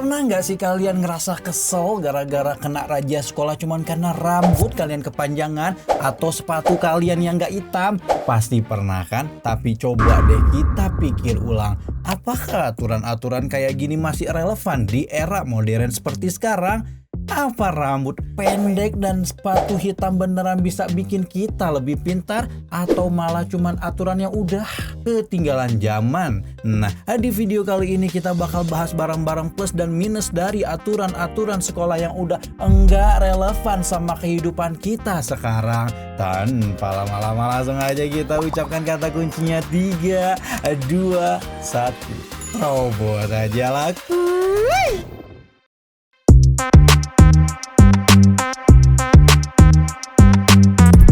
Pernah nggak sih kalian ngerasa kesel gara-gara kena razia sekolah cuman karena rambut kalian kepanjangan atau sepatu kalian yang nggak hitam? Pasti pernah kan? Tapi coba deh kita pikir ulang. Apakah aturan-aturan kayak gini masih relevan di era modern seperti sekarang? Apa rambut pendek dan sepatu hitam beneran bisa bikin kita lebih pintar atau malah cuman aturan yang udah ketinggalan zaman? Nah, di video kali ini kita bakal bahas barang-barang plus dan minus dari aturan-aturan sekolah yang udah enggak relevan sama kehidupan kita sekarang. Tanpa lama-lama langsung aja kita ucapkan kata kuncinya 3, 2, 1. Robot aja laku.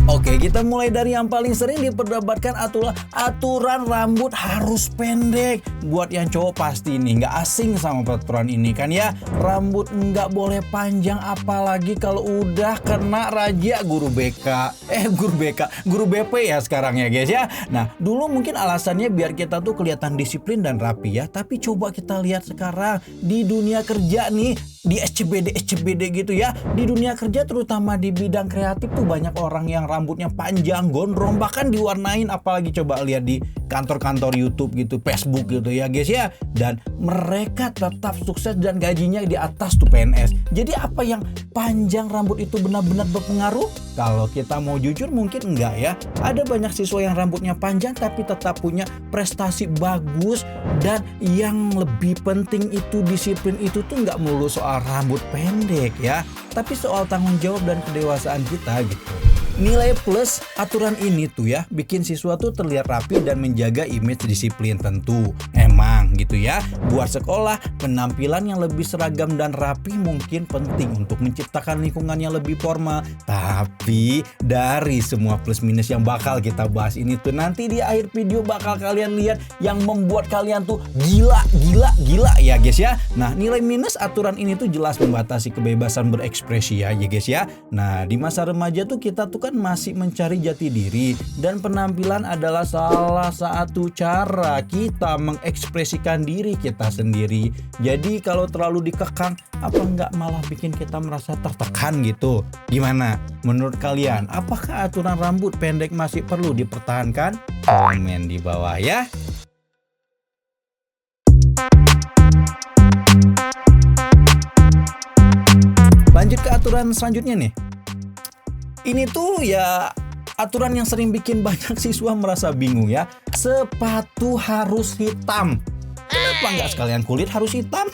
Oke, kita mulai dari yang paling sering diperdebatkan aturan rambut harus pendek. Buat yang cowok pasti nih nggak asing sama peraturan ini kan ya. Rambut nggak boleh panjang apalagi kalau udah kena razia guru BP ya sekarang ya guys ya. Nah, dulu mungkin alasannya biar kita tuh kelihatan disiplin dan rapi ya. Tapi coba kita lihat sekarang di dunia kerja nih, di SCBD gitu ya. Di dunia kerja terutama di bidang kreatif tuh banyak orang yang rambutnya panjang, gondrong, bahkan diwarnain, apalagi coba lihat di kantor-kantor YouTube gitu, Facebook gitu ya guys ya. Dan mereka tetap sukses dan gajinya di atas tuh PNS. Jadi apa yang panjang rambut itu benar-benar berpengaruh? Kalau kita mau jujur mungkin enggak ya. Ada banyak siswa yang rambutnya panjang tapi tetap punya prestasi bagus. Dan yang lebih penting itu disiplin itu tuh nggak melulu soal rambut pendek ya, tapi soal tanggung jawab dan kedewasaan kita gitu. Nilai plus aturan ini tuh ya bikin siswa tuh terlihat rapi dan menjaga image disiplin tentu. Emang gitu ya, buat sekolah penampilan yang lebih seragam dan rapi mungkin penting untuk menciptakan lingkungan yang lebih formal. Tapi dari semua plus minus yang bakal kita bahas ini tuh nanti di akhir video bakal kalian lihat yang membuat kalian tuh gila ya guys ya. Nah, nilai minus aturan ini tuh jelas membatasi kebebasan berekspresi ya guys ya. Nah, di masa remaja tuh kita tuh kan masih mencari jati diri dan penampilan adalah salah satu cara kita mengekspresikan diri kita sendiri. Jadi kalau terlalu dikekang, apa nggak malah bikin kita merasa tertekan gitu? Gimana menurut kalian? Apakah aturan rambut pendek masih perlu dipertahankan? Komen di bawah ya. Lanjut ke aturan selanjutnya nih. Ini tuh ya aturan yang sering bikin banyak siswa merasa bingung ya. Sepatu harus hitam. Kenapa nggak sekalian kulit harus hitam?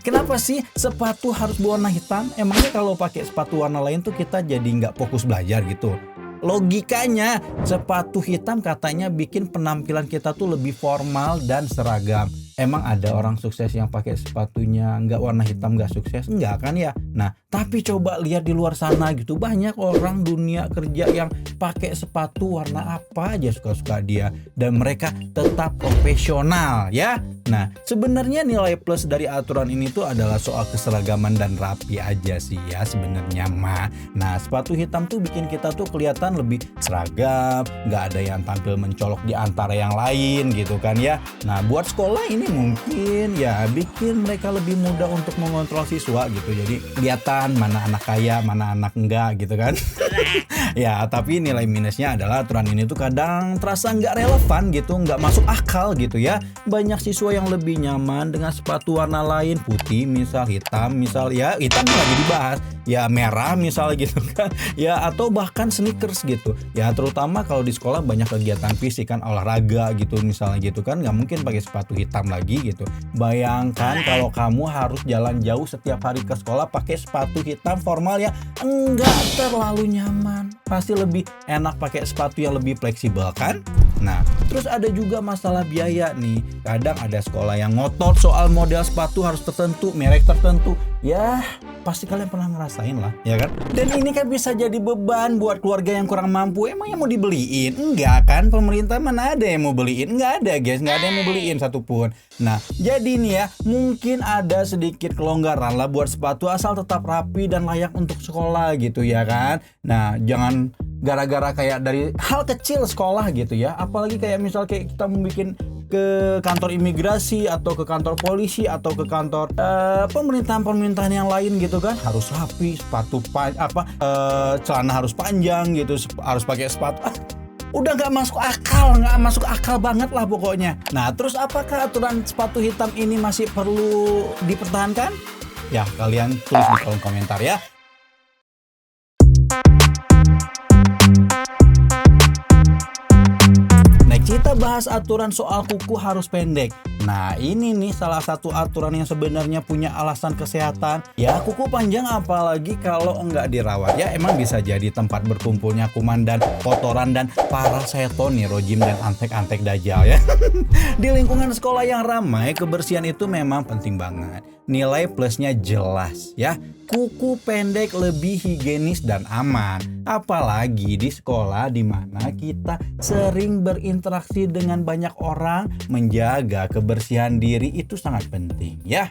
Kenapa sih sepatu harus berwarna hitam? Emangnya kalau pakai sepatu warna lain tuh kita jadi nggak fokus belajar gitu? Logikanya sepatu hitam katanya bikin penampilan kita tuh lebih formal dan seragam. Emang ada orang sukses yang pakai sepatunya nggak warna hitam nggak sukses? Enggak kan ya? Nah, tapi coba lihat di luar sana gitu. Banyak orang dunia kerja yang pakai sepatu warna apa aja suka-suka dia. Dan mereka tetap profesional ya. Nah, sebenarnya nilai plus dari aturan ini tuh adalah soal keseragaman dan rapi aja sih ya sebenarnya mah. Nah, sepatu hitam tuh bikin kita tuh kelihatan lebih seragam. Nggak ada yang tampil mencolok di antara yang lain gitu kan ya. Nah, buat sekolah ini mungkin ya bikin mereka lebih mudah untuk mengontrol siswa gitu. Jadi kelihatan mana anak kaya, mana anak enggak gitu kan. Ya, tapi nilai minusnya adalah aturan ini tuh kadang terasa nggak relevan gitu, nggak masuk akal gitu ya. Banyak siswa yang lebih nyaman dengan sepatu warna lain, putih misal, hitam misal ya, hitam lagi dibahas, ya merah misal gitu kan. Ya atau bahkan sneakers gitu. Ya terutama kalau di sekolah banyak kegiatan fisik kan, olahraga gitu misalnya gitu kan, nggak mungkin pakai sepatu hitam lagi gitu. Bayangkan kalau kamu harus jalan jauh setiap hari ke sekolah pakai sepatu hitam formal ya enggak terlalu nyaman. Pasti lebih enak pakai sepatu yang lebih fleksibel kan? Nah, terus ada juga masalah biaya nih. Kadang ada sekolah yang ngotot soal model sepatu harus tertentu, merek tertentu. Ya, pasti kalian pernah ngerasain lah, ya kan? Dan ini kan bisa jadi beban buat keluarga yang kurang mampu. Emang yang mau dibeliin? Enggak kan? Pemerintah mana ada yang mau beliin? Enggak ada guys, enggak ada yang mau beliin satupun. Nah, jadi nih ya, mungkin ada sedikit kelonggaran lah buat sepatu asal tetap rapi dan layak untuk sekolah gitu ya kan? Nah, jangan gara-gara kayak dari hal kecil sekolah gitu ya. Apalagi kayak misal kayak kita mau bikin ke kantor imigrasi atau ke kantor polisi atau ke kantor pemerintahan yang lain gitu kan, harus rapi, celana harus panjang gitu, harus pakai sepatu. Udah nggak masuk akal banget lah pokoknya. Nah, terus apakah aturan sepatu hitam ini masih perlu dipertahankan? Ya, kalian tulis di kolom komentar ya. Kita bahas aturan soal kuku harus pendek. Nah, ini nih salah satu aturan yang sebenarnya punya alasan kesehatan. Ya, kuku panjang apalagi kalau enggak dirawat. Ya, emang bisa jadi tempat berkumpulnya kuman dan kotoran dan paraseton nih, rojim dan antek-antek dajjal ya. Di lingkungan sekolah yang ramai, kebersihan itu memang penting banget. Nilai plusnya jelas ya. Kuku pendek lebih higienis dan aman. Apalagi di sekolah di mana kita sering berinteraksi dengan banyak orang, menjaga kebersihan diri itu sangat penting ya.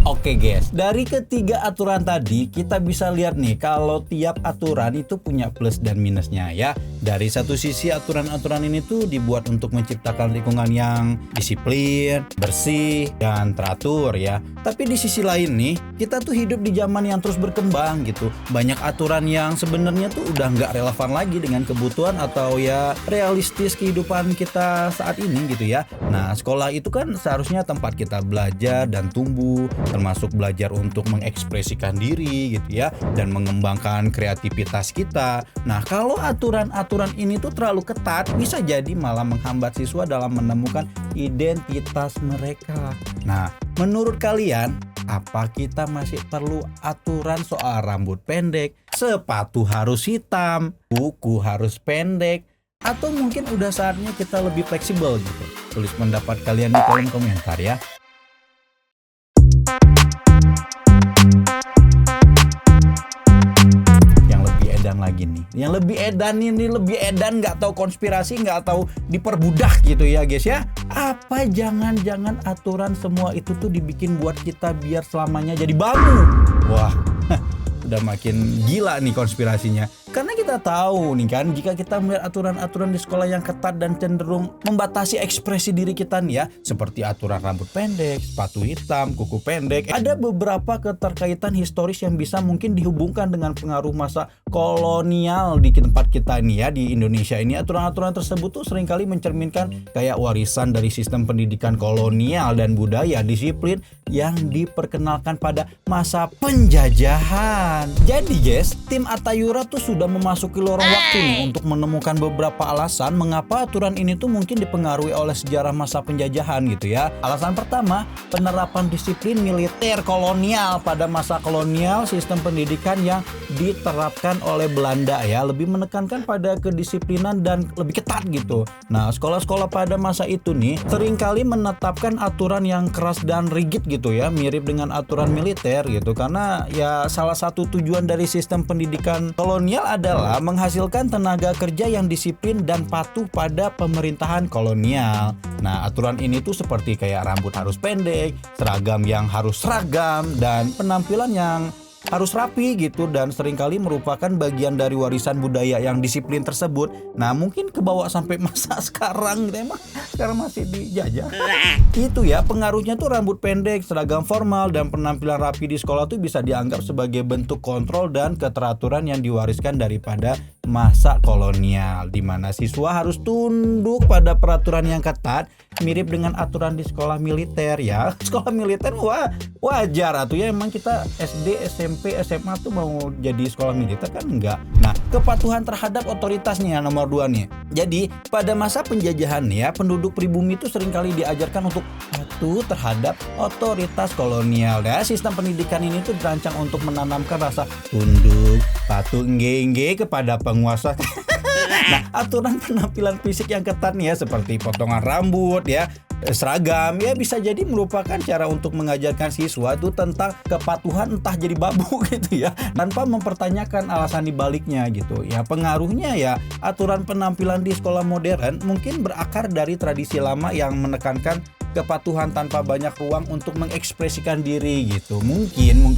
Oke guys, dari ketiga aturan tadi kita bisa lihat nih kalau tiap aturan itu punya plus dan minusnya ya. Dari satu sisi aturan-aturan ini tuh dibuat untuk menciptakan lingkungan yang disiplin, bersih, dan teratur ya. Tapi di sisi lain nih, kita tuh hidup di zaman yang terus berkembang gitu. Banyak aturan yang sebenarnya tuh udah nggak relevan lagi dengan kebutuhan atau ya realistis kehidupan kita saat ini gitu ya. Nah, sekolah itu kan seharusnya tempat kita belajar dan tumbuh, termasuk belajar untuk mengekspresikan diri gitu ya, dan mengembangkan kreativitas kita. Nah, kalau aturan-aturan ini tuh terlalu ketat, bisa jadi malah menghambat siswa dalam menemukan identitas mereka. Nah, menurut kalian, apa kita masih perlu aturan soal rambut pendek, sepatu harus hitam, kuku harus pendek, atau mungkin udah saatnya kita lebih fleksibel gitu? Tulis pendapat kalian di kolom komentar ya. Yang lebih edan nggak tahu konspirasi, nggak tahu diperbudak gitu ya guys ya. Apa jangan-jangan aturan semua itu tuh dibikin buat kita biar selamanya jadi bambu? Wah, udah makin gila nih konspirasinya. Karena kita tahu nih kan, jika kita melihat aturan-aturan di sekolah yang ketat dan cenderung membatasi ekspresi diri kita nih ya, seperti aturan rambut pendek, sepatu hitam, kuku pendek, ada beberapa keterkaitan historis yang bisa mungkin dihubungkan dengan pengaruh masa kolonial di tempat kita nih ya, di Indonesia ini. Aturan-aturan tersebut tuh seringkali mencerminkan kayak warisan dari sistem pendidikan kolonial dan budaya disiplin yang diperkenalkan pada masa penjajahan. Jadi guys, tim Atayura tuh sudah memasuki lorong waktu nih untuk menemukan beberapa alasan mengapa aturan ini tuh mungkin dipengaruhi oleh sejarah masa penjajahan gitu ya. Alasan pertama, penerapan disiplin militer kolonial. Pada masa kolonial, sistem pendidikan yang diterapkan oleh Belanda ya lebih menekankan pada kedisiplinan dan lebih ketat gitu. Nah, sekolah-sekolah pada masa itu nih seringkali menetapkan aturan yang keras dan rigid gitu ya, mirip dengan aturan militer gitu, karena ya salah satu tujuan dari sistem pendidikan kolonial adalah menghasilkan tenaga kerja yang disiplin dan patuh pada pemerintahan kolonial. Nah, aturan ini tuh seperti kayak rambut harus pendek, seragam yang harus seragam, dan penampilan yang harus rapi gitu, dan seringkali merupakan bagian dari warisan budaya yang disiplin tersebut. Nah, mungkin kebawa sampai masa sekarang gitu, emang sekarang masih dijajah. Itu ya, pengaruhnya tuh rambut pendek, seragam formal, dan penampilan rapi di sekolah tuh bisa dianggap sebagai bentuk kontrol dan keteraturan yang diwariskan daripada masa kolonial, di mana siswa harus tunduk pada peraturan yang ketat, mirip dengan aturan di sekolah militer ya. Sekolah militer wajar atuh ya, emang kita SD, SMP, SMA tuh mau jadi sekolah militer kan enggak. Nah, kepatuhan terhadap otoritas nih yang nomor 2 nih. Jadi, pada masa penjajahan ya, penduduk pribumi itu seringkali diajarkan untuk patuh terhadap otoritas kolonial ya. Sistem pendidikan ini tuh dirancang untuk menanamkan rasa tunduk, patuh, engge kepada penguasa. Nah, aturan penampilan fisik yang ketat nih ya, seperti potongan rambut ya, seragam ya, bisa jadi merupakan cara untuk mengajarkan siswa itu tentang kepatuhan, entah jadi babu gitu ya, tanpa mempertanyakan alasan dibaliknya gitu ya. Pengaruhnya ya, aturan penampilan di sekolah modern mungkin berakar dari tradisi lama yang menekankan kepatuhan tanpa banyak ruang untuk mengekspresikan diri gitu. Mungkin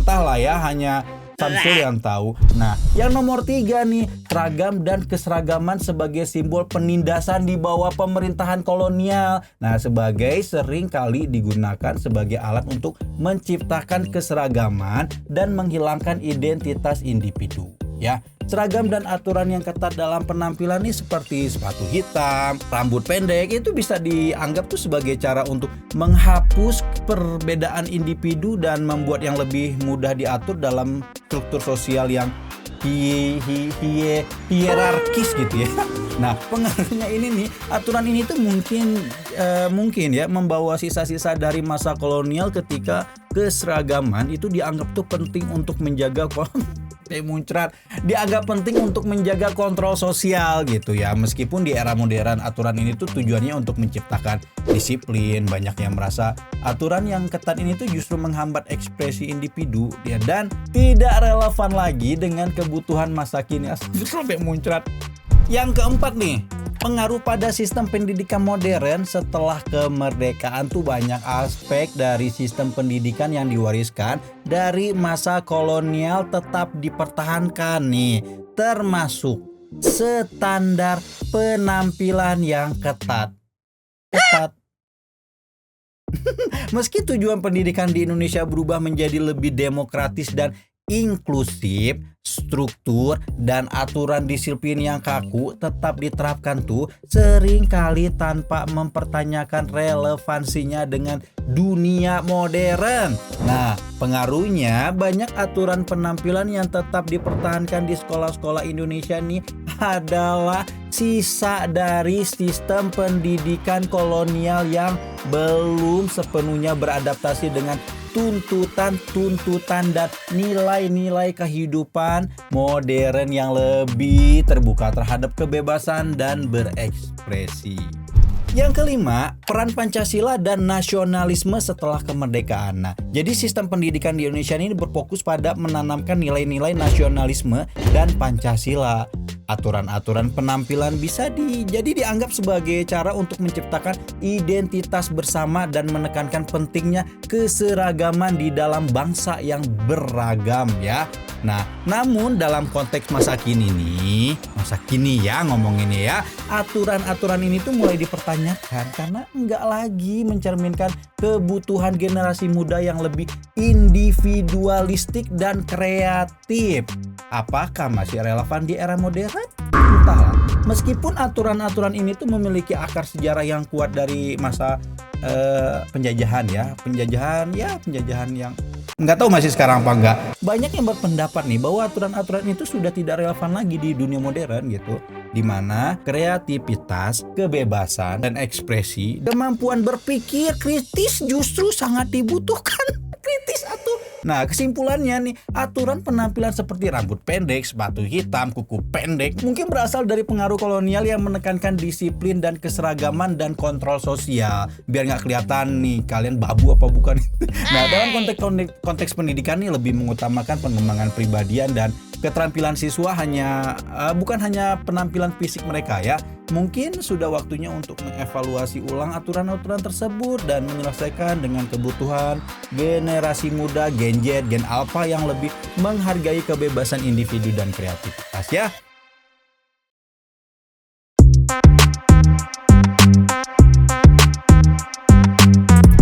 entahlah ya, hanya Samsul yang tahu. Nah, yang nomor 3 nih, seragam dan keseragaman sebagai simbol penindasan di bawah pemerintahan kolonial. Nah, sebagai sering kali digunakan sebagai alat untuk menciptakan keseragaman dan menghilangkan identitas individu. Ya, seragam dan aturan yang ketat dalam penampilan nih seperti sepatu hitam, rambut pendek itu bisa dianggap tuh sebagai cara untuk menghapus perbedaan individu dan membuat yang lebih mudah diatur dalam struktur sosial yang hierarkis gitu ya. Nah, pengaruhnya ini nih, aturan ini tuh mungkin ya membawa sisa-sisa dari masa kolonial ketika keseragaman itu dianggap tuh penting untuk menjaga dianggap penting untuk menjaga kontrol sosial gitu ya. Meskipun di era modern aturan ini tuh tujuannya untuk menciptakan disiplin, banyak yang merasa aturan yang ketat ini tuh justru menghambat ekspresi individu ya, dan tidak relevan lagi dengan kebutuhan masa kini. Sampai muncrat. Yang keempat nih, pengaruh pada sistem pendidikan modern setelah kemerdekaan tuh banyak aspek dari sistem pendidikan yang diwariskan dari masa kolonial tetap dipertahankan nih, termasuk standar penampilan yang ketat. Meski tujuan pendidikan di Indonesia berubah menjadi lebih demokratis dan inklusif, struktur dan aturan disiplin yang kaku tetap diterapkan tuh seringkali tanpa mempertanyakan relevansinya dengan dunia modern. Nah, pengaruhnya banyak aturan penampilan yang tetap dipertahankan di sekolah-sekolah Indonesia nih adalah sisa dari sistem pendidikan kolonial yang belum sepenuhnya beradaptasi dengan tuntutan dan nilai-nilai kehidupan modern yang lebih terbuka terhadap kebebasan dan berekspresi. Yang kelima, peran Pancasila dan nasionalisme setelah kemerdekaan. Nah, jadi sistem pendidikan di Indonesia ini berfokus pada menanamkan nilai-nilai nasionalisme dan Pancasila. Aturan-aturan penampilan bisa dianggap sebagai cara untuk menciptakan identitas bersama dan menekankan pentingnya keseragaman di dalam bangsa yang beragam ya. Nah, namun dalam konteks masa kini ya ngomonginnya ya, aturan-aturan ini tuh mulai dipertanyakan karena enggak lagi mencerminkan kebutuhan generasi muda yang lebih individualistik dan kreatif. Apakah masih relevan di era modern? Entahlah. Meskipun aturan-aturan ini tuh memiliki akar sejarah yang kuat dari masa penjajahan yang nggak tahu masih sekarang apa enggak. Banyak yang berpendapat nih bahwa aturan-aturan itu sudah tidak relevan lagi di dunia modern gitu, di mana kreativitas, kebebasan dan ekspresi, kemampuan berpikir kritis justru sangat dibutuhkan. Kritis atuh. Nah, kesimpulannya nih, aturan penampilan seperti rambut pendek, sepatu hitam, kuku pendek mungkin berasal dari pengaruh kolonial yang menekankan disiplin dan keseragaman dan kontrol sosial. Biar nggak kelihatan nih kalian babu apa bukan. Nah, dalam konteks pendidikan nih lebih mengutamakan pengembangan pribadian dan keterampilan siswa bukan hanya penampilan fisik mereka ya. Mungkin sudah waktunya untuk mengevaluasi ulang aturan-aturan tersebut dan menyelesaikan dengan kebutuhan generasi muda, Gen Z, Gen Alpha yang lebih menghargai kebebasan individu dan kreativitas ya.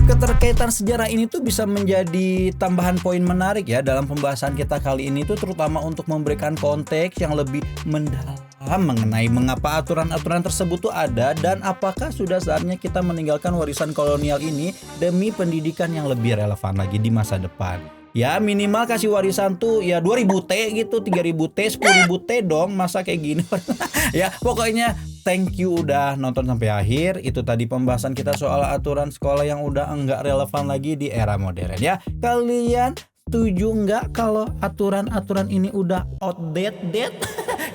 Keterkaitan sejarah ini tuh bisa menjadi tambahan poin menarik ya dalam pembahasan kita kali ini tuh, terutama untuk memberikan konteks yang lebih mendalam mengenai mengapa aturan-aturan tersebut tuh ada dan apakah sudah saatnya kita meninggalkan warisan kolonial ini demi pendidikan yang lebih relevan lagi di masa depan. Ya minimal kasih warisan tuh ya 2000 T gitu, 3000 T, 10.000 T dong, masa kayak gini. Ya pokoknya thank you udah nonton sampai akhir. Itu tadi pembahasan kita soal aturan sekolah yang udah enggak relevan lagi di era modern ya. Kalian setuju enggak kalau aturan-aturan ini udah outdated?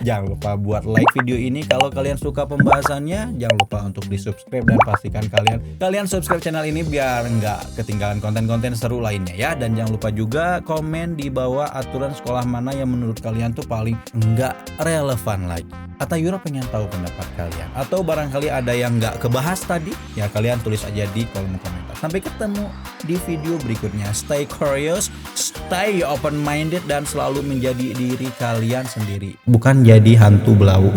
Jangan lupa buat like video ini kalau kalian suka pembahasannya. Jangan lupa untuk di subscribe dan pastikan kalian subscribe channel ini biar nggak ketinggalan konten-konten seru lainnya ya. Dan jangan lupa juga komen di bawah aturan sekolah mana yang menurut kalian tuh paling nggak relevan lagi. Atau Yura pengen tahu pendapat kalian, atau barangkali ada yang nggak kebahas tadi, ya kalian tulis aja di kolom komentar. Sampai ketemu di video berikutnya. Stay curious, stay open minded, dan selalu menjadi diri kalian sendiri, bukan jadi hantu belau.